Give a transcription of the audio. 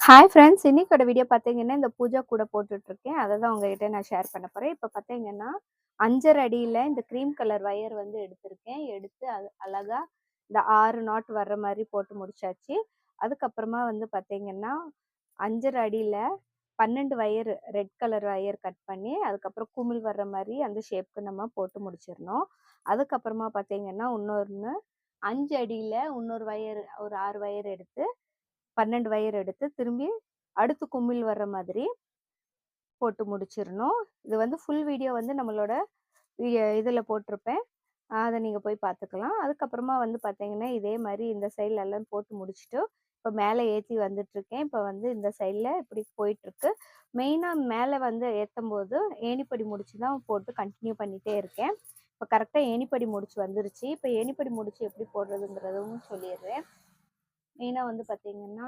Hi friends! இன்னைக்கோட video பார்த்தீங்கன்னா, இந்த பூஜா கூட போட்டுட்ருக்கேன். அத தான் உங்ககிட்ட நான் ஷேர் பண்ண போறேன். இப்ப பார்த்தீங்கன்னா, 5½ அடியில இந்த கிரீம் கலர் வயர் வந்து எடுத்திருக்கேன். எடுத்து அது அழகா இந்த 6 நாட் வர்ற மாரி போட்டு முடிச்சாச்சு. அதுக்கப்புறமா வந்து பார்த்தீங்கன்னா, 5½ அடியில 12 wire red colour wire cut பண்ணி, அதுக்கப்புறம் குமிழ் வர்ற மாரி அந்த ஷேப்க்கு நம்ம போட்டு முடிச்சிரணும். அதுக்கப்புறமா பார்த்தீங்கன்னா, இன்னொன்னு 5 அடியில இன்னொரு வயர் ஒரு 6 வயர் எடுத்து 12 வயர் எடுத்து திரும்பி அடுத்து குமிழ் வர்ற மாதிரி போட்டு முடிச்சிரணும். இது வந்து ஃபுல் வீடியோ வந்து நம்மளோட இதுல போட்டிருப்பேன். அத நீங்க போய் பார்த்துக்கலாம். அதுக்கப்புறமா வந்து பார்த்தீங்கன்னா, இதே மாரி இந்த சைட்ல எல்லாம் போட்டு முடிச்சுட்டு, இப்ப மேல ஏத்தி வந்துட்டுருக்கேன். இப்ப வந்து இந்த சைட்ல இப்படி போயிட்டுருக்கு. மெயினா மேல வந்து ஏத்தம்போது ஏணிப்படி முடிச்சு தான் போட்டு கன்டின்யூ பண்ணிட்டே இருக்கேன். இப்ப கரெக்ட்டா ஏணிப்படி முடிச்சு வந்துருச்சு. இப்ப ஏணிப்படி முடிச்சு எப்படி போடுறதுங்கிறதும் சொல்லிர்றேன். மெயினா வந்து பார்த்தீங்கன்னா